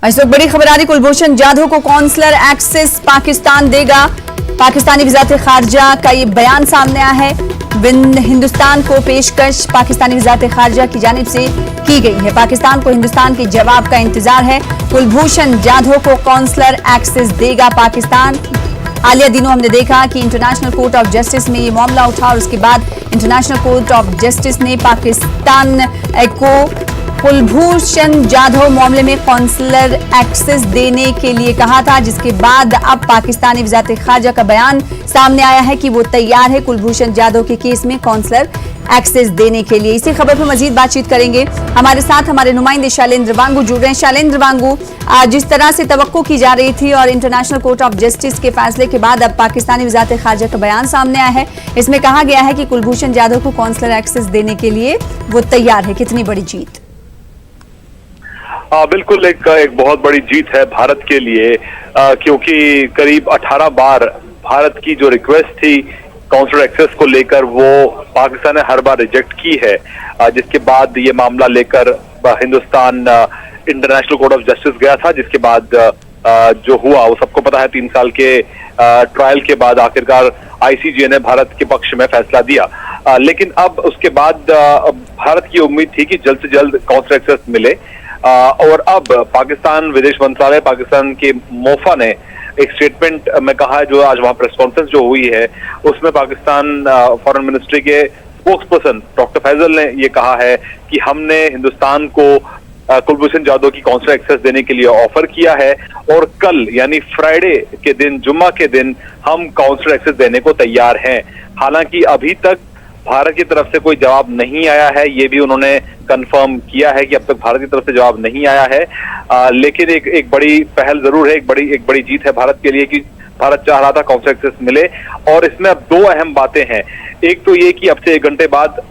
इस वक्त बड़ी खबर आ रही, कुलभूषण जाधव को कौंसलर एक्सेस पाकिस्तान देगा। पाकिस्तानी वज़ारत खारजा का ये बयान सामने आया है। हिंदुस्तान को पेशकश पाकिस्तानी वज़ारत खारजा की जानिब से की गई है। पाकिस्तान को हिंदुस्तान के जवाब का इंतजार है। कुलभूषण जाधव को कौंसलर एक्सेस देगा पाकिस्तान। हालिया दिनों हमने देखा कि इंटरनेशनल कोर्ट ऑफ जस्टिस में ये मामला उठा और उसके बाद इंटरनेशनल कोर्ट ऑफ जस्टिस ने पाकिस्तान को कुलभूषण जाधव मामले में कौंसलर एक्सेस देने के लिए कहा था, जिसके बाद अब पाकिस्तानी वज़ारत खारजा का बयान सामने आया है कि वो तैयार है कुलभूषण जाधव के केस में कौंसलर एक्सेस देने के लिए। इसी खबर पर मजीद बातचीत करेंगे। हमारे साथ हमारे नुमाइंदे शैलेंद्र वांगू जुड़ रहे हैं। शैलेंद्र वांगू, जिस तरह से तवक्को की जा रही थी और इंटरनेशनल कोर्ट ऑफ जस्टिस के फैसले के बाद अब पाकिस्तानी वज़ारत खारजा का बयान सामने आया है। इसमें कहा गया है कि कुलभूषण जाधव को कौंसलर एक्सेस देने के लिए वो तैयार है। कितनी बड़ी जीत? बिल्कुल एक बहुत बड़ी जीत है भारत के लिए, क्योंकि करीब 18 बार भारत की जो रिक्वेस्ट थी काउंसलर एक्सेस को लेकर वो पाकिस्तान ने हर बार रिजेक्ट की है, जिसके बाद ये मामला लेकर Hindustan international court of justice गया था, जिसके बाद जो हुआ वो सबको पता है। 3 साल के ट्रायल के बाद आखिरकार आईसीजे ने भारत के पक्ष में फैसला दिया, लेकिन अब उसके बाद भारत की उम्मीद थी कि जल्द से जल्द काउंसलर एक्सेस मिले। और अब पाकिस्तान विदेश मंत्रालय, पाकिस्तान के मोफा ने एक स्टेटमेंट में कहा है, जो आज वहां प्रेस कॉन्फ्रेंस जो हुई है उसमें पाकिस्तान फॉरेन मिनिस्ट्री के स्पोक्सपर्सन डॉक्टर फैजल ने ये कहा है कि हमने हिंदुस्तान को कुलभूषण जाधव की काउंसलर एक्सेस देने के लिए ऑफर किया है और कल यानी फ्राइडे के दिन, जुम्मा के दिन हम काउंसलर एक्सेस देने को तैयार हैं। हालांकि अभी तक भारत की तरफ से कोई जवाब नहीं आया है, ये भी उन्होंने कंफर्म किया है कि अब तक भारत की तरफ से जवाब नहीं आया है। लेकिन एक बड़ी पहल जरूर है, एक बड़ी जीत है भारत के लिए कि भारत चाह रहा था काउंसलर एक्सेस मिले। और इसमें अब 2 अहम बातें हैं। एक तो ये कि अब से 1 घंटे बाद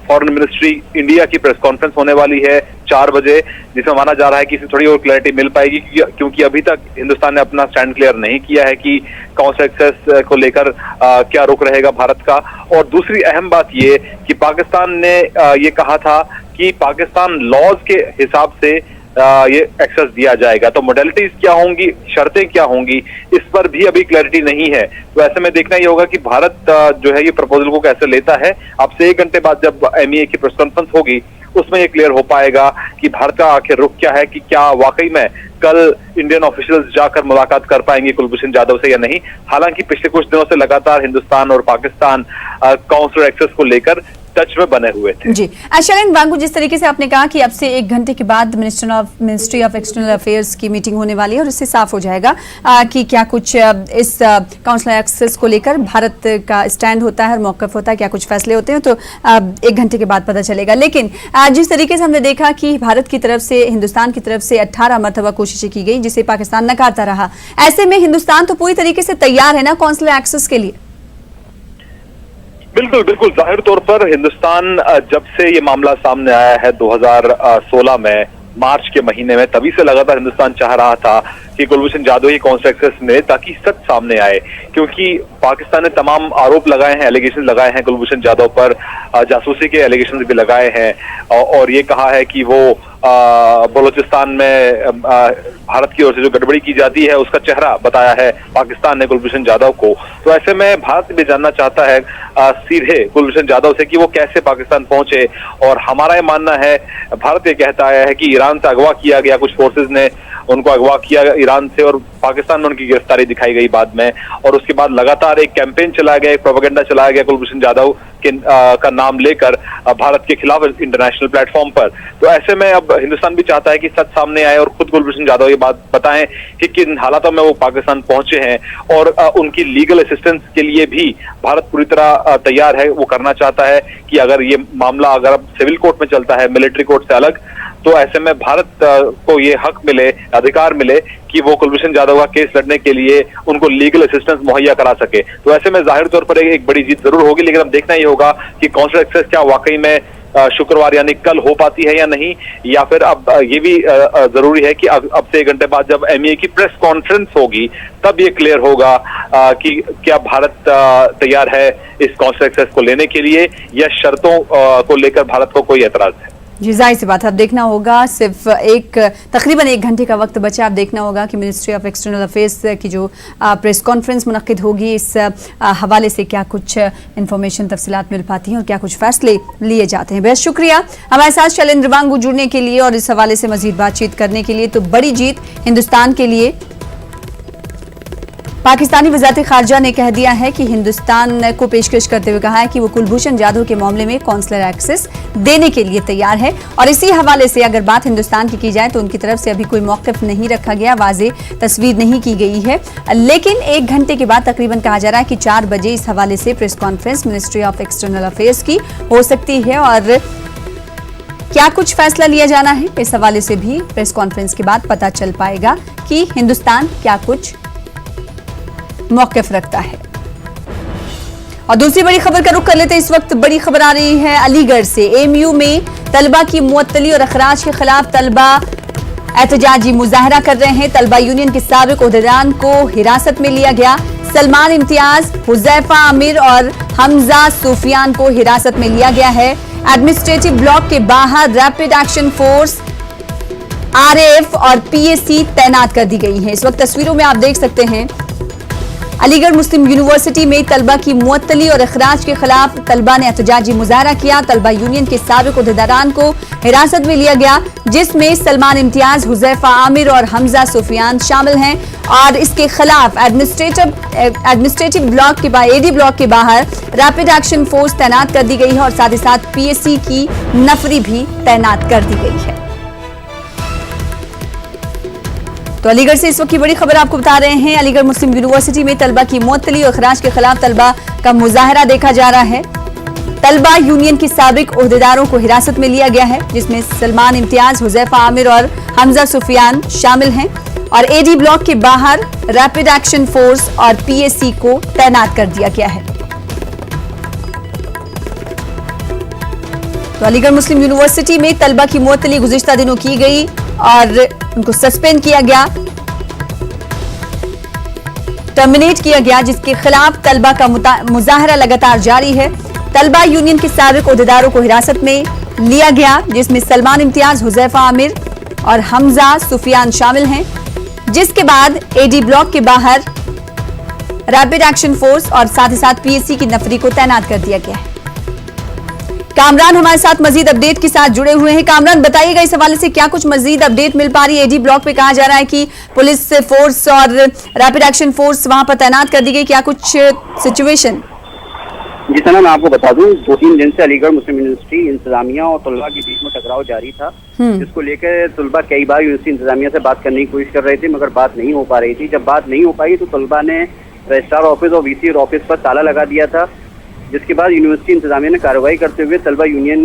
फॉरेन मिनिस्ट्री इंडिया की प्रेस कॉन्फ्रेंस होने वाली है 4 बजे, जिसमें माना जा रहा है कि इसमें थोड़ी और क्लैरिटी मिल पाएगी, क्योंकि अभी तक हिंदुस्तान ने अपना स्टैंड क्लियर नहीं किया है कि काउंसलर एक्सेस को लेकर क्या रुख रहेगा भारत का। और दूसरी अहम बात ये कि पाकिस्तान ने ये कहा था कि पाकिस्तान लॉज के हिसाब से ये एक्सेस दिया जाएगा, तो मोडेलिटीज क्या होंगी, शर्तें क्या होंगी, इस पर भी अभी क्लैरिटी नहीं है। तो ऐसे में देखना ये होगा कि भारत जो है ये प्रपोजल को कैसे लेता है। अब से 1 घंटे बाद जब MEA की प्रेस कॉन्फ्रेंस होगी उसमें ये क्लियर हो पाएगा कि भारत का आखिर रुख क्या है, कि क्या वाकई में कल इंडियन ऑफिशियल्स जाकर मुलाकात कर पाएंगे कुलभूषण जाधव से या नहीं। हालांकि पिछले कुछ दिनों से लगातार हिंदुस्तान और पाकिस्तान काउंसलर एक्सेस को लेकर टच में बने हुए थे। जी शैलेंद्र वांगू, जिस तरीके से आपने कहा कि अब से 1 घंटे के बाद मिनिस्ट्री ऑफ एक्सटर्नल अफेयर्स की मीटिंग होने वाली है और इससे साफ हो जाएगा कि क्या कुछ इस काउंसलर एक्सेस को लेकर भारत का स्टैंड होता है और मौक़िफ़ होता है, क्या कुछ फैसले होते हैं, तो 1 घंटे के बाद पता चलेगा। लेकिन जिस तरीके से हमने देखा कि भारत की तरफ से, हिंदुस्तान की तरफ से 18 मरतबा कोशिशें की गई, जिसे पाकिस्तान नकारता रहा। ऐसे में हिंदुस्तान तो पूरी तरीके से तैयार है ना काउंसलर एक्सेस के लिए? बिल्कुल जाहिर तौर पर हिंदुस्तान जब से ये मामला सामने आया है 2016 में मार्च के महीने में, तभी से लगातार हिंदुस्तान चाह रहा था कि कुलभूषण जाधव की काउंसलर एक्सेस मिले ताकि सच सामने आए, क्योंकि पाकिस्तान ने तमाम आरोप लगाए हैं, एलिगेशन लगाए हैं कुलभूषण जाधव पर, जासूसी के एलिगेशन भी लगाए हैं और ये कहा है कि वो बलूचिस्तान में भारत की ओर से जो गड़बड़ी की जाती है उसका चेहरा बताया है पाकिस्तान ने कुलभूषण जाधव को। तो ऐसे में भारत भी जानना चाहता है सीधे कुलभूषण जाधव से कि वो कैसे पाकिस्तान पहुंचे। और हमारा ये मानना है, भारत ये कहता है कि ईरान से अगवा किया गया, कुछ फोर्सेज ने उनको अगवा किया ईरान से और पाकिस्तान में उनकी गिरफ्तारी दिखाई गई बाद में, और उसके बाद लगातार एक कैंपेन चलाया गया, एक प्रोपेगेंडा चलाया गया कुलभूषण जाधव के का नाम लेकर भारत के खिलाफ इंटरनेशनल प्लेटफॉर्म पर। तो ऐसे में अब हिंदुस्तान भी चाहता है कि सच सामने आए और खुद कुलभूषण जाधव ये बात बताएं कि किन हालातों में वो पाकिस्तान पहुंचे हैं, और उनकी लीगल असिस्टेंस के लिए भी भारत पूरी तरह तैयार है। वो करना चाहता है कि अगर ये मामला अगर अब सिविल कोर्ट में चलता है, मिलिट्री कोर्ट से अलग, तो ऐसे में भारत को ये हक मिले, अधिकार मिले कि वो कुलभूषण जाधव का केस लड़ने के लिए उनको लीगल असिस्टेंस मुहैया करा सके। तो ऐसे में जाहिर तौर पर एक बड़ी जीत जरूर होगी, लेकिन अब देखना ही होगा कि काउंसलर एक्सेस क्या वाकई में शुक्रवार यानी कल हो पाती है या नहीं, या फिर अब ये भी जरूरी है कि अब से 1 घंटे बाद जब MEA की प्रेस कॉन्फ्रेंस होगी तब ये क्लियर होगा कि क्या भारत तैयार है इस काउंसलर एक्सेस को लेने के लिए या शर्तों को लेकर भारत को कोई एतराज है। जी, जाहिर सी बात है, अब देखना होगा, सिर्फ तकरीबन 1 घंटे का वक्त बचा। अब देखना होगा कि मिनिस्ट्री ऑफ एक्सटर्नल अफेयर्स की जो प्रेस कॉन्फ्रेंस मुनक्किद होगी, इस हवाले से क्या कुछ इंफॉर्मेशन तफसीलात मिल पाती हैं और क्या कुछ फैसले लिए जाते हैं। बेहद शुक्रिया हमारे साथ शैलेंद्र वांगू जुड़ने के लिए और इस हवाले से मजीद बातचीत करने के लिए। तो बड़ी जीत हिंदुस्तान के लिए। पाकिस्तानी वज़ारत ख़ारजा ने कह दिया है कि हिंदुस्तान को पेशकश करते हुए कहा है कि वो कुलभूषण जाधव के मामले में कॉन्सुलर एक्सेस देने के लिए तैयार है। और इसी हवाले से अगर बात हिंदुस्तान की जाए तो उनकी तरफ से अभी कोई मौक़िफ़ नहीं रखा गया, वाज़ेह तस्वीर नहीं की गई है। लेकिन 1 घंटे के बाद तकरीबन कहा जा रहा है कि 4 बजे इस हवाले से press conference ministry of external affairs की हो सकती है और क्या कुछ फैसला लिया जाना है, इस हवाले से भी प्रेस कॉन्फ्रेंस के बाद पता चल पाएगा कि हिंदुस्तान क्या कुछ मौक़िफ़ रखता है। और दूसरी बड़ी खबर का रुख कर लेते हैं। इस वक्त बड़ी खबर आ रही है अलीगढ़ से। एमयू में तलबा की मुअत्तली और अखराज के खिलाफ तलबा एहतजाजी मुजाहरा कर रहे हैं। तलबा यूनियन के साबिक ओहदेदारान को हिरासत में लिया गया। सलमान इम्तियाज, हुज़ैफा आमिर और हमजा सूफियान को हिरासत में लिया गया है। एडमिनिस्ट्रेटिव ब्लॉक के बाहर रैपिड एक्शन फोर्स RAF और PAC तैनात कर दी गई है। इस वक्त तस्वीरों में आप देख सकते हैं अलीगढ़ मुस्लिम यूनिवर्सिटी में तलबा की मुअत्तली और अखराज के खिलाफ तलबा ने एहतजाजी मुजाहरा किया। तलबा यूनियन के साबिक ओहदेदारान को हिरासत में लिया गया, जिसमें सलमान इम्तियाज, हुज़ैफा आमिर और हमजा सूफियान शामिल हैं। और इसके खिलाफ एडमिनिस्ट्रेटिव ब्लॉक के AD ब्लॉक के बाहर रैपिड एक्शन फोर्स तैनात कर दी गई है और साथ ही साथ PAC की नफरी भी तैनात कर दी गई है। तो अलीगढ़ से इस वक्त की बड़ी खबर आपको बता रहे हैं। अलीगढ़ मुस्लिम यूनिवर्सिटी में तलबा की मुअत्तली और अखराज के खिलाफ तलबा का मुजाहरा देखा जा रहा है। तलबा यूनियन के साबिक ओहदेदारों को हिरासत में लिया गया है, जिसमें सलमान इम्तियाज, हुज़ैफा आमिर और हमजा सूफियान शामिल हैं। और AD ब्लॉक के बाहर रैपिड एक्शन फोर्स और PAC को तैनात कर दिया गया है। तो अलीगढ़ मुस्लिम यूनिवर्सिटी में तलबा की मुअत्तली गुज़िश्ता दिनों की गई और उनको सस्पेंड किया गया, टर्मिनेट किया गया, जिसके खिलाफ तलबा का मुजाहरा लगातार जारी है। तलबा यूनियन के साबिक ओहदेदारों को हिरासत में लिया गया, जिसमें सलमान इम्तियाज, हुज़ैफा आमिर और हमजा सूफियान शामिल हैं, जिसके बाद AD ब्लॉक के बाहर रैपिड एक्शन फोर्स और साथ ही साथ PAC की नफरी को तैनात कर दिया गया है। कामरान हमारे साथ मजीद अपडेट के साथ जुड़े हुए हैं। कामरान, बताइएगा इस हवाले से क्या कुछ मजीद अपडेट मिल पा रही है। AD ब्लॉक पे कहा जा रहा है कि पुलिस फोर्स और रैपिड एक्शन फोर्स वहां पर तैनात कर दी गई, क्या कुछ सिचुएशन? जी सना, मैं आपको बता दूं, 2-3 दिन से अलीगढ़ मुस्लिम यूनिवर्सिटी इंतजामिया और तलबा के बीच में टकराव जारी था, जिसको लेकर तलबा कई बार यूनिवर्सिटी इंतजामिया से बात करने की कोशिश कर रहे थे, मगर बात नहीं हो पा रही थी। जब बात नहीं हो पाई तो तलबा ने रजिस्ट्रार ऑफिस और VC ऑफिस पर ताला लगा दिया था, जिसके बाद यूनिवर्सिटी इंतजामिया ने कार्रवाई करते हुए तलबा यूनियन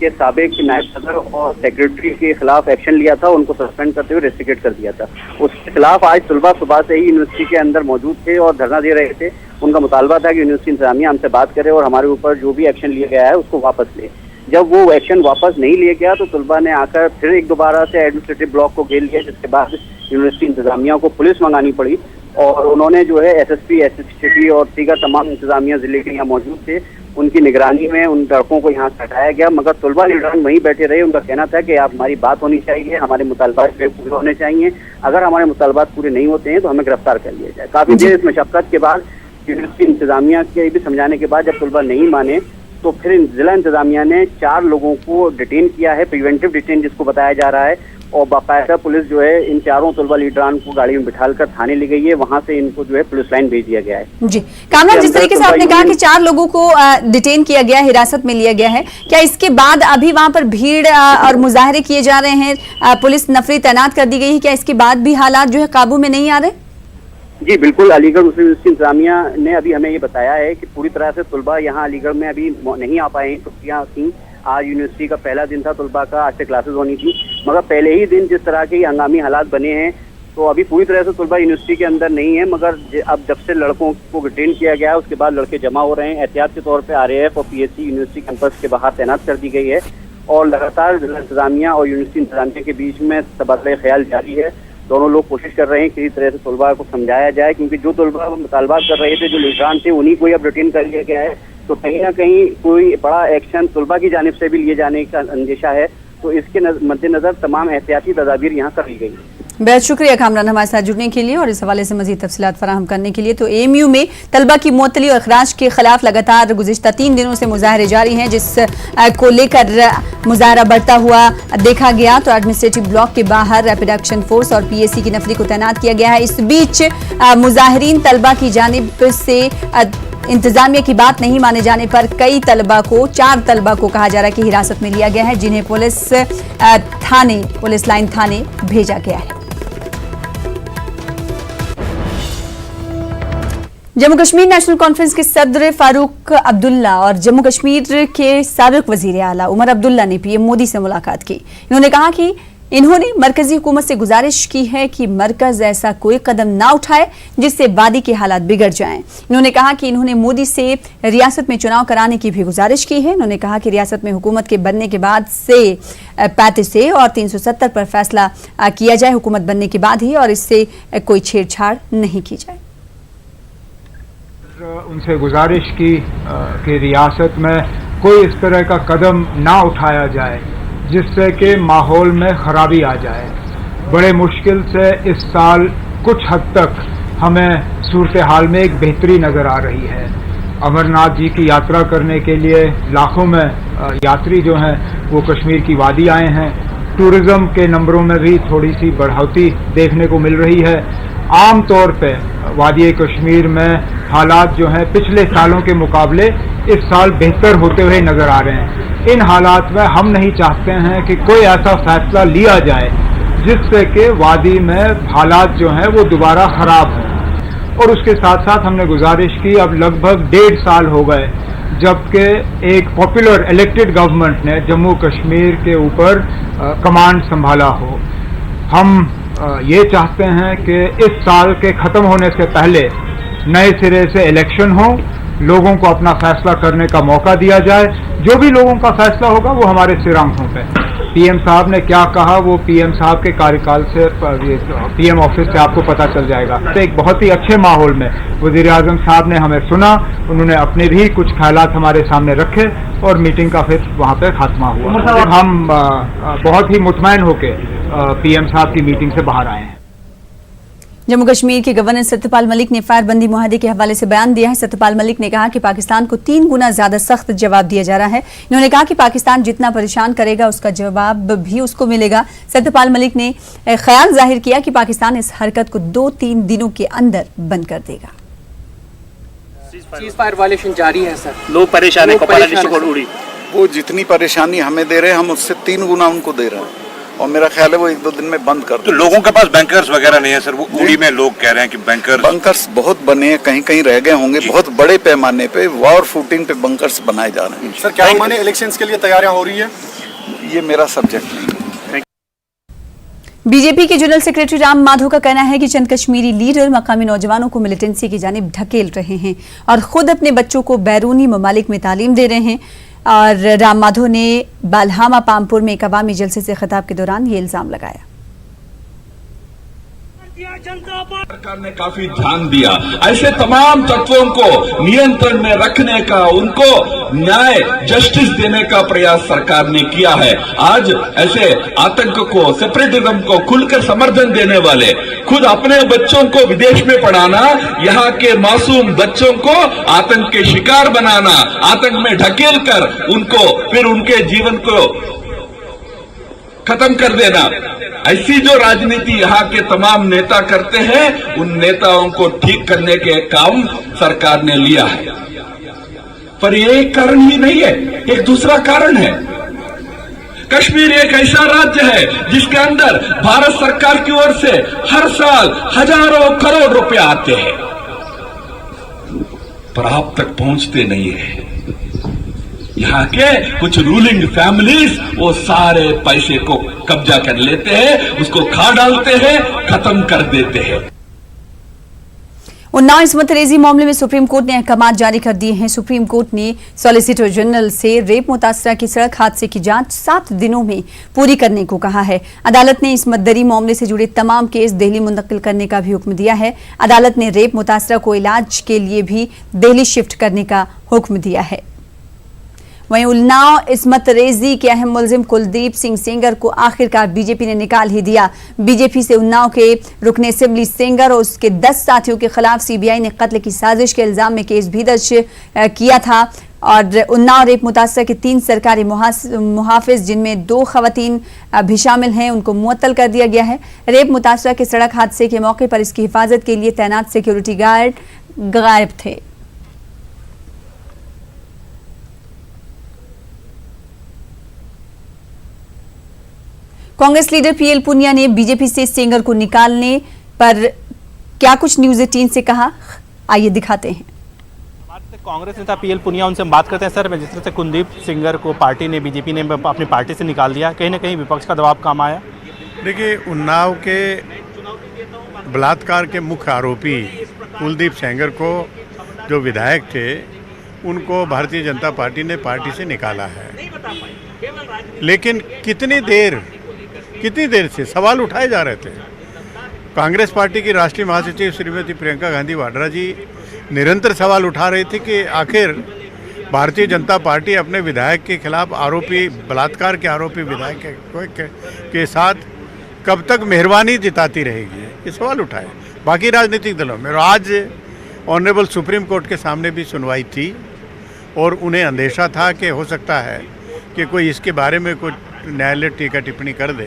के साबिक नायब सदर और सेक्रेटरी के खिलाफ एक्शन लिया था, उनको सस्पेंड करते हुए रेस्ट्रिकेट कर दिया था। उसके खिलाफ आज तलबा सुबह से ही यूनिवर्सिटी के अंदर मौजूद थे और धरना दे रहे थे। उनका मुतालबा था कि यूनिवर्सिटी इंतजामिया हमसे बात करे और हमारे ऊपर जो भी एक्शन लिया गया है उसको वापस ले। जब वो एक्शन वापस नहीं लिया गया तो तलबा ने आकर फिर एक दोबारा से एडमिनिस्ट्रेटिव ब्लॉक को घेर लिया, जिसके बाद यूनिवर्सिटी इंतजामिया को पुलिस मंगानी पड़ी और उन्होंने जो है SSP, SSTP और दीगर तमाम इंतजामिया जिले के यहाँ मौजूद थे, उनकी निगरानी में उन लड़कों को यहाँ से हटाया गया। मगर तलबा लीडरान वहीं बैठे रहे। उनका कहना था कि आप हमारी बात होनी चाहिए, हमारे मुतालबात पूरे होने चाहिए, अगर हमारे मुतालबात पूरे नहीं होते हैं तो हमें गिरफ्तार कर लिया जाए। काफी देर इस मशक्कत के बाद यूनिवर्सिटी इंतजामिया के भी समझाने के बाद जब तलबा नहीं माने तो फिर जिला इंतजामिया ने 4 लोगों को डिटेन किया है, प्रिवेंटिव डिटेन जिसको बताया जा रहा है, और बाकायदा पुलिस जो है इन 4 तलबा लीडरान को गाड़ी में बिठाकर थाने ले गई है, वहां से इनको जो है पुलिस लाइन भेज दिया गया है। जी कामरान, जिस तरीके से आपने कहा कि 4 लोगों को डिटेन किया गया, हिरासत में लिया गया है, क्या इसके बाद अभी वहां पर भीड़ और मुजाहरे किए जा रहे हैं, पुलिस नफरी तैनात कर दी गई है, क्या इसके बाद भी हालात जो है काबू में नहीं आ रहे? जी बिल्कुल, अलीगढ़ मुस्लिम यूनिवर्सिटी इंतजामिया ने अभी हमें ये बताया है कि पूरी तरह से तलबा यहाँ अलीगढ़ में अभी नहीं आ पाए हैं, छुट्टियाँ थी। आज यूनिवर्सिटी का पहला दिन था तलबा का, आज से क्लासेस होनी थी, मगर पहले ही दिन जिस तरह के हंगामी हालात बने हैं तो अभी पूरी तरह से तलबा यूनिवर्सिटी के अंदर नहीं है। मगर अब जब से लड़कों को डिटेन किया गया है उसके बाद लड़के जमा हो रहे हैं। एहतियात के तौर पर RAF और PAC यूनिवर्सिटी कैंपस के बाहर तैनात कर दी गई है और लगातार जिला इंतजामिया और यूनिवर्सिटी इंतजामिया के बीच में तबादला ख्याल जारी है। दोनों लोग कोशिश कर रहे हैं किसी तरह से तलबा को समझाया जाए, क्योंकि जो तलबा मुतालबा कर रहे थे, जो लीडरान थे, उन्हीं को अब डिटेन कर लिया गया है। तो कहीं ना कहीं कोई बड़ा एक्शन तलबा की जानिब से भी लिए जाने का अंदेशा है तो इसके मद्देनजर तमाम एहतियाती तदाबीर यहाँ कर ली गई। बहुत शुक्रिया कामरान हमारे साथ जुड़ने के लिए और इस हवाले से मजीद तफसीलात फराहम करने के लिए। तो AMU में तलबा की मुअत्तली और अखराज के खिलाफ लगातार गुज़िश्ता 3 दिनों से मुजाहरे जारी हैं, जिस को लेकर मुजाहरा बढ़ता हुआ देखा गया। तो एडमिनिस्ट्रेटिव ब्लॉक के बाहर रैपिड एक्शन फोर्स और PAC की नफरी को तैनात किया गया है। इस बीच मुजाहिरीन तलबा की जानिब से इंतजामिया की बात नहीं माने जाने पर कई तलबा को 4 तलबा को कहा जा रहा है कि हिरासत में लिया गया है, जिन्हें पुलिस लाइन थाने भेजा गया है। जम्मू कश्मीर नेशनल कॉन्फ्रेंस के सदर फारूक अब्दुल्ला और जम्मू कश्मीर के साबिक वजीर आला उमर अब्दुल्ला ने PM मोदी से मुलाकात की। इन्होंने कहा कि इन्होंने मरकजी हुकूमत से गुजारिश की है कि मरकज ऐसा कोई कदम ना उठाए जिससे वादी के हालात बिगड़ जाएं। इन्होंने कहा कि इन्होंने मोदी से रियासत में चुनाव कराने की भी गुजारिश की है। इन्होंने कहा कि रियासत में हुकूमत के बनने के बाद से 35A और 370 पर फैसला किया जाए हुकूमत बनने के बाद ही, और इससे कोई छेड़छाड़ नहीं की जाए। उनसे गुजारिश की कि रियासत में कोई इस तरह का कदम ना उठाया जाए जिससे कि माहौल में खराबी आ जाए। बड़े मुश्किल से इस साल कुछ हद तक हमें सूरत हाल में एक बेहतरी नज़र आ रही है। अमरनाथ जी की यात्रा करने के लिए लाखों में यात्री जो हैं वो कश्मीर की वादी आए हैं। टूरिज़्म के नंबरों में भी थोड़ी सी बढ़ोतरी देखने को मिल रही है। आम तौर पे वादी कश्मीर में हालात जो हैं पिछले सालों के मुकाबले इस साल बेहतर होते हुए नज़र आ रहे हैं। इन हालात में हम नहीं चाहते हैं कि कोई ऐसा फैसला लिया जाए जिससे कि वादी में हालात जो हैं वो दोबारा ख़राब हों। और उसके साथ साथ हमने गुजारिश की, अब लगभग 1.5 साल हो गए जबकि एक पॉपुलर इलेक्टेड गवर्नमेंट ने जम्मू कश्मीर के ऊपर कमांड संभाला हो। हम ये चाहते हैं कि इस साल के ख़त्म होने से पहले नए सिरे से इलेक्शन हो, लोगों को अपना फैसला करने का मौका दिया जाए। जो भी लोगों का फैसला होगा वो हमारे सिर आंखों पे। PM साहब ने क्या कहा वो PM साहब के कार्यकाल से PM ऑफिस से आपको पता चल जाएगा। तो एक बहुत ही अच्छे माहौल में वज़ीर आज़म साहब ने हमें सुना, उन्होंने अपने भी कुछ ख्यालात हमारे सामने रखे और मीटिंग का फिर वहाँ पे खात्मा हुआ। हम बहुत ही मुतमईन होकर PM साहब की मीटिंग से बाहर आए हैं। जम्मू कश्मीर के गवर्नर सत्यपाल मलिक ने फायरबंदी मुआहदे के हवाले से बयान दिया है। सत्यपाल मलिक ने कहा कि पाकिस्तान को 3 गुना ज्यादा सख्त जवाब दिया जा रहा है। इन्होंने कहा कि पाकिस्तान जितना परेशान करेगा उसका जवाब भी उसको मिलेगा। सत्यपाल मलिक ने ख्याल जाहिर किया कि पाकिस्तान इस हरकत को 2-3 दिनों के अंदर बंद कर देगा। चीज फायर वायलेशन जारी है सर, लोग परेशान है। वो जितनी परेशानी हमें दे रहे हैं हम उससे 3 गुना उनको दे रहे हैं और मेरा ख्याल है वो 1-2 दिन में बंद कर दो। तो लोगों के पास बैंकर्स वगैरह नहीं है सर, वो उड़ी में लोग कह रहे हैं कि बंकर्स बहुत बने हैं, कहीं कहीं रह गए होंगे। बहुत बड़े पैमाने पे वॉर फुटिंग पे बंकर्स बनाए जा रहे हैं। सर क्या माने इलेक्शंस के लिए तैयारियां हो रही है? ये मेरा सब्जेक्ट नहीं है। बीजेपी के जनरल सेक्रेटरी राम माधव का कहना है कि चंद कश्मीरी लीडर मकामी नौजवानों को मिलिटेंसी की जानिब ढकेल रहे हैं और खुद अपने बच्चों को बैरूनी ममालिक में तालीम दे रहे हैं। और राम माधव ने बालहामा पामपुर में एक अवामी जलसे से खिताब के दौरान ये इल्जाम लगाया। सरकार ने काफी ध्यान दिया, ऐसे तमाम तत्वों को नियंत्रण में रखने का, उनको न्याय जस्टिस देने का प्रयास सरकार ने किया है। आज ऐसे आतंक को, सेपरेटिज्म को खुलकर समर्थन देने वाले, खुद अपने बच्चों को विदेश में पढ़ाना, यहाँ के मासूम बच्चों को आतंक के शिकार बनाना, आतंक में ढकेल कर उनको फिर उनके जीवन को खत्म कर देना, ऐसी जो राजनीति यहाँ के तमाम नेता करते हैं, उन नेताओं को ठीक करने के काम सरकार ने लिया है। पर ये एक कारण ही नहीं है, एक दूसरा कारण है। कश्मीर एक ऐसा राज्य है जिसके अंदर भारत सरकार की ओर से हर साल हजारों करोड़ रुपए आते हैं, पर आप तक पहुंचते नहीं है। यहाँ के कुछ रूलिंग फैमिलीज वो सारे पैसे को कब्जा कर लेते हैं, उसको खा डालते हैं, खत्म कर देते हैं। उन्नाव इस्मत रेजी मामले में सुप्रीम कोर्ट ने अहकाम जारी कर दिए हैं। सुप्रीम कोर्ट ने सॉलिसिटर जनरल से रेप मुतासरा की सड़क हादसे की जांच 7 दिनों में पूरी करने को कहा है। अदालत ने इस्मत दरी मामले से जुड़े तमाम केस दिल्ली मुंतकिल करने का भी हुक्म दिया है। अदालत ने रेप मुतासरा को इलाज के लिए भी दिल्ली शिफ्ट करने का हुक्म दिया है। वहीं उन्नाव इस्मत रेजी के अहम मुलजिम कुलदीप सिंह सेंगर को आखिरकार बीजेपी ने निकाल ही दिया। बीजेपी से उन्नाव के रुकने असेंबली सेंगर और उसके 10 साथियों के खिलाफ सीबीआई ने कत्ल की साजिश के इल्जाम में केस भी दर्ज किया था और उन्नाव रेप मुतासर के 3 सरकारी मुहाफिज जिनमें 2 खवातीन भी शामिल हैं उनको मुअत्तल कर दिया गया है। रेप मुतासर के सड़क हादसे के मौके पर इसकी हिफाजत के लिए तैनात सिक्योरिटी गार्ड गायब थे। कांग्रेस लीडर पीएल पुनिया ने बीजेपी से सेंगर को निकालने पर क्या कुछ न्यूज़ 18 से कहा, आइए दिखाते हैं। कांग्रेस नेता पीएल पुनिया, उनसे बात करते हैं। सर, जिस तरह से कुलदीप सेंगर को पार्टी ने, बीजेपी ने अपनी पार्टी से निकाल दिया, कहीं ना कहीं विपक्ष का दबाव काम आया। देखिए, उन्नाव के बलात्कार के मुख्य आरोपी कुलदीप सेंगर को जो विधायक थे उनको भारतीय जनता पार्टी ने पार्टी से निकाला है, लेकिन कितनी देर से सवाल उठाए जा रहे थे। कांग्रेस पार्टी की राष्ट्रीय महासचिव श्रीमती प्रियंका गांधी वाड्रा जी निरंतर सवाल उठा रहे थे कि आखिर भारतीय जनता पार्टी अपने विधायक के खिलाफ आरोपी, बलात्कार के आरोपी विधायक के साथ कब तक मेहरबानी जताती रहेगी, ये सवाल उठाए बाकी राजनीतिक दलों में। और आज ऑनरेबल सुप्रीम कोर्ट के सामने भी सुनवाई थी और उन्हें अंदेशा था कि हो सकता है कि कोई इसके बारे में कुछ न्यायालय टीका टिप्पणी कर दे,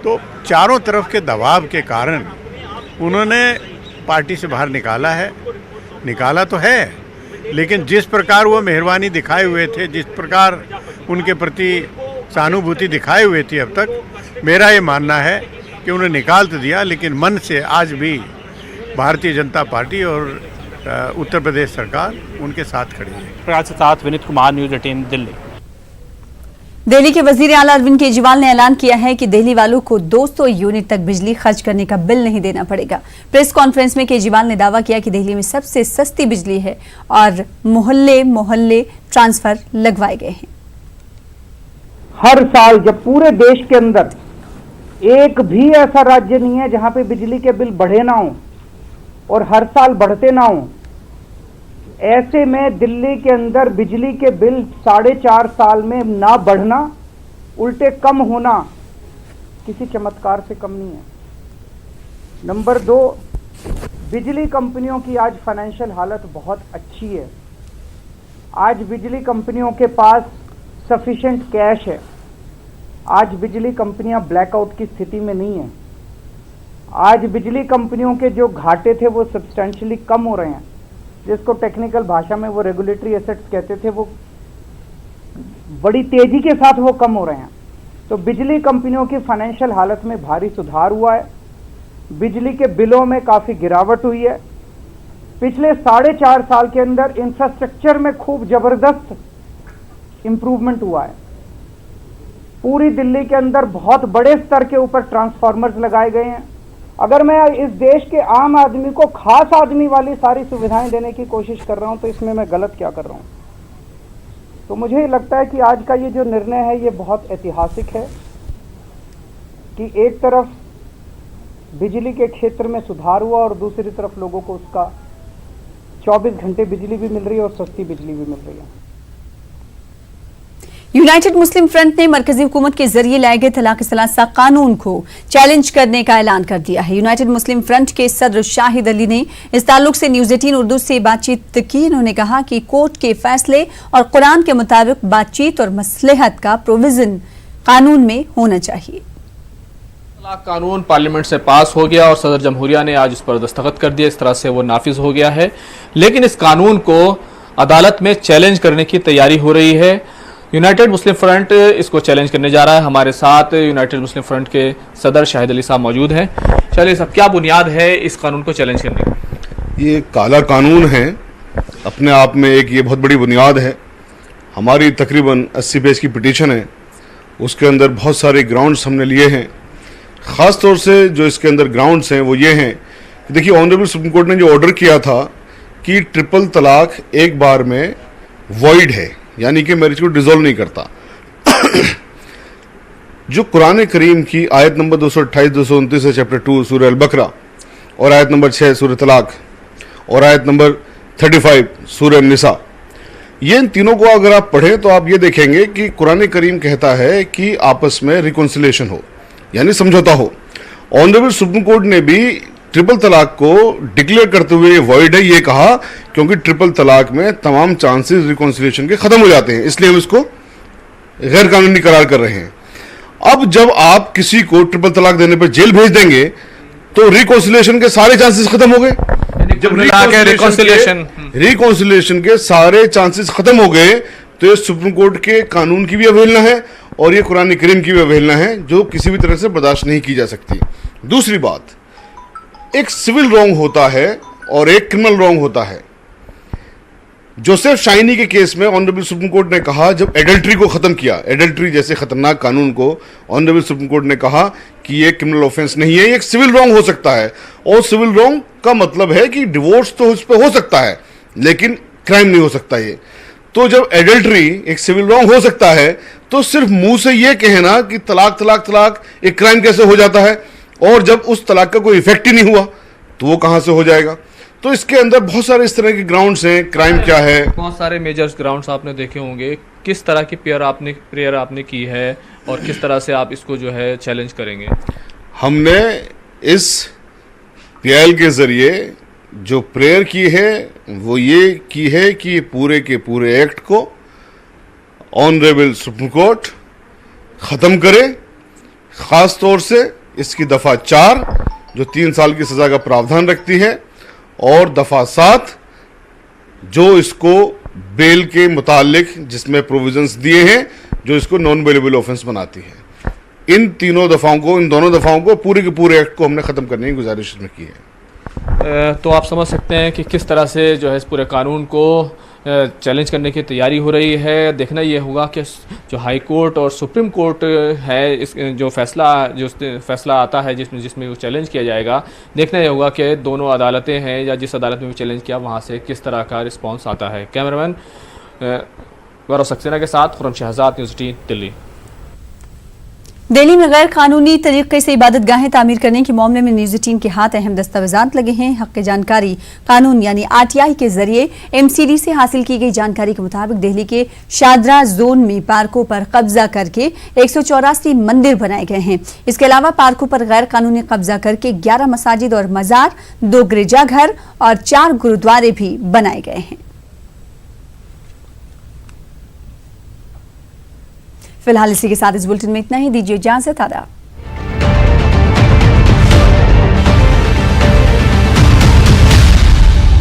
तो चारों तरफ के दबाव के कारण उन्होंने पार्टी से बाहर निकाला तो है, लेकिन जिस प्रकार वो मेहरबानी दिखाए हुए थे, जिस प्रकार उनके प्रति सहानुभूति दिखाए हुए थी, अब तक मेरा ये मानना है कि उन्हें निकाल तो दिया, लेकिन मन से आज भी भारतीय जनता पार्टी और उत्तर प्रदेश सरकार उनके साथ खड़ी है। प्रकाश के साथ विनीत कुमार, न्यूज़ 18 दिल्ली। दिल्ली के वजीर आला अरविंद केजरीवाल ने ऐलान किया है कि दिल्ली वालों को 200 यूनिट तक बिजली खर्च करने का बिल नहीं देना पड़ेगा। प्रेस कॉन्फ्रेंस में केजरीवाल ने दावा किया कि दिल्ली में सबसे सस्ती बिजली है और मोहल्ले ट्रांसफर लगवाए गए हैं। हर साल जब पूरे देश के अंदर एक भी ऐसा राज्य नहीं है जहां पे बिजली के बिल बढ़े ना हो और हर साल बढ़ते ना हो, ऐसे में दिल्ली के अंदर बिजली के बिल 4.5 साल में ना बढ़ना, उल्टे कम होना किसी चमत्कार से कम नहीं है। नंबर 2, बिजली कंपनियों की आज फाइनेंशियल हालत बहुत अच्छी है। आज बिजली कंपनियों के पास सफिशिएंट कैश है। आज बिजली कंपनियां ब्लैकआउट की स्थिति में नहीं है। आज बिजली कंपनियों के जो घाटे थे वो सब्सटेंशियली कम हो रहे हैं, जिसको टेक्निकल भाषा में वो रेगुलेटरी एसेट्स कहते थे, वो बड़ी तेजी के साथ वो कम हो रहे हैं। तो बिजली कंपनियों की फाइनेंशियल हालत में भारी सुधार हुआ है। बिजली के बिलों में काफ़ी गिरावट हुई है। पिछले 4.5 साल के अंदर इंफ्रास्ट्रक्चर में खूब ज़बरदस्त इम्प्रूवमेंट हुआ है। पूरी दिल्ली के अंदर बहुत बड़े स्तर के ऊपर ट्रांसफार्मर्स लगाए गए हैं। अगर मैं इस देश के आम आदमी को खास आदमी वाली सारी सुविधाएं देने की कोशिश कर रहा हूं तो इसमें मैं गलत क्या कर रहा हूं? तो मुझे लगता है कि आज का ये जो निर्णय है ये बहुत ऐतिहासिक है कि एक तरफ बिजली के क्षेत्र में सुधार हुआ और दूसरी तरफ लोगों को उसका 24 घंटे बिजली भी मिल रही है और सस्ती बिजली भी मिल रही है। यूनाइटेड मुस्लिम फ्रंट ने मरकजी हुकूमत के जरिए लाए गए तलाक सलासा कानून को चैलेंज करने का ऐलान कर दिया है। यूनाइटेड मुस्लिम फ्रंट के सदर शाहिद अली ने इस ताल्लुक से न्यूज़ 18 उर्दू से बातचीत की। उन्होंने कहा कि कोर्ट के फैसले और कुरान के मुताबिक बातचीत और मसलहत का प्रोविजन कानून में होना चाहिए। तलाक कानून पार्लियामेंट से पास हो गया और सदर जमहूरिया ने आज उस पर दस्तखत कर दिया। इस तरह से वो नाफिज हो गया है, लेकिन इस कानून को अदालत में चैलेंज करने की तैयारी हो रही है। यूनाइटेड मुस्लिम फ्रंट इसको चैलेंज करने जा रहा है। हमारे साथ यूनाइटेड मुस्लिम फ्रंट के सदर शाहिद अली साहब मौजूद हैं। शाहिद साहब, क्या बुनियाद है इस कानून को चैलेंज करने की? ये काला कानून है, अपने आप में एक ये बहुत बड़ी बुनियाद है। हमारी तकरीबन 80 पेज की पिटीशन है, उसके अंदर बहुत सारे ग्राउंड्स हमने लिए हैं। ख़ास तौर से जो इसके अंदर ग्राउंड्स हैं वो ये हैं कि देखिए, ऑनरेबल सुप्रीम कोर्ट ने जो ऑर्डर किया था कि ट्रिपल तलाक एक बार में वॉइड है, यानी कि मैरिज को डिसॉल्व नहीं करता। जो कुरान करीम की आयत नंबर 228-229 है चैप्टर 2 सूरह अल-बकरा, और आयत नंबर 6 सूरह तलाक, और आयत नंबर 35 सूरह निसा, ये इन तीनों को अगर आप पढ़ें तो आप ये देखेंगे कि कुरान करीम कहता है कि आपस में रिकॉन्सिलेशन हो, यानी समझौता हो। ऑनरेबल सुप्रीम कोर्ट ने भी ट्रिपल तलाक को डिक्लेयर करते हुए वॉइड है ये कहा, क्योंकि ट्रिपल तलाक में तमाम चांसेस रिकॉन्सिलेशन के खत्म हो जाते हैं, इसलिए हम इसको गैर कानूनी करार कर रहे हैं। अब जब आप किसी को ट्रिपल तलाक देने पर जेल भेज देंगे तो रिकॉन्सिलेशन के सारे चांसेस खत्म हो गए। जब रिकॉन्सिलेशन के सारे चांसेस खत्म हो गए तो ये सुप्रीम कोर्ट के कानून की भी अवहेलना है और ये कुरान करीम की भी अवहेलना है, जो किसी भी तरह से बर्दाश्त नहीं की जा सकती। दूसरी बात, एक सिविल रॉन्ग होता है और एक क्रिमिनल रॉन्ग होता है। जोसेफ शाइनी के केस में ऑनरेबल सुप्रीम कोर्ट ने कहा, जब एडल्ट्री को खत्म किया, एडल्ट्री जैसे खतरनाक कानून को ऑनरेबल सुप्रीम कोर्ट ने कहा कि ये क्रिमिनल ऑफेंस नहीं है, ये एक सिविल रॉन्ग हो सकता है। और सिविल रॉन्ग का मतलब है कि डिवोर्स तो उस पर हो सकता है लेकिन क्राइम नहीं हो सकता। ये तो जब एडल्ट्री एक सिविल रॉन्ग हो सकता है तो सिर्फ मुंह से ये कहना कि तलाक तलाक तलाक एक क्राइम कैसे हो जाता है, और जब उस तलाक का कोई इफेक्ट ही नहीं हुआ तो वो कहां से हो जाएगा। तो इसके अंदर बहुत सारे इस तरह के ग्राउंड्स हैं। क्राइम क्या है, बहुत सारे मेजर ग्राउंड्स आपने देखे होंगे। किस तरह की प्रेयर आपने की है और किस तरह से आप इसको जो है चैलेंज करेंगे? हमने इस पीएल के जरिए जो प्रेयर की है वो ये की है कि पूरे के पूरे एक्ट को ऑनरेबल सुप्रीम कोर्ट खत्म करे, खास तौर से इसकी दफा 4 जो 3 साल की सजा का प्रावधान रखती है और दफा 7 जो इसको बेल के मुतालिक जिसमें प्रोविजंस दिए हैं जो इसको नॉन बेलेबल ऑफेंस बनाती है। इन दोनों दफाओं को पूरे के पूरे एक्ट को हमने खत्म करने की गुजारिश में की है। तो आप समझ सकते हैं कि किस तरह से जो है इस पूरे कानून को चैलेंज करने की तैयारी हो रही है। देखना ये होगा कि जो हाई कोर्ट और सुप्रीम कोर्ट है, इस जो फैसला आता है जिसमें वो चैलेंज किया जाएगा, देखना ये होगा कि दोनों अदालतें हैं या जिस अदालत में भी चैलेंज किया वहाँ से किस तरह का रिस्पॉन्स आता है। कैमरामैन गौरव सक्सेना के साथ खुर्रम शहजाद, न्यूज़ 18 दिल्ली। दिल्ली में गैर कानूनी तरीके से इबादत गाहें तामीर करने के मामले में न्यूज़ 18 के हाथ अहम दस्तावेजात लगे हैं। हक़ जानकारी कानून यानी आरटीआई के जरिए एमसीडी से हासिल की गई जानकारी के मुताबिक दिल्ली के शादरा जोन में पार्कों पर कब्जा करके 184 मंदिर बनाए गए हैं। इसके अलावा पार्कों पर गैर कानूनी कब्जा करके 11 मसाजिद और मजार, 2 गिरजाघर और 4 गुरुद्वारे भी बनाए गए हैं। फिलहाल इसी के साथ इस बुलेटिन में इतना ही। दीजिए इजाजत। आदाब।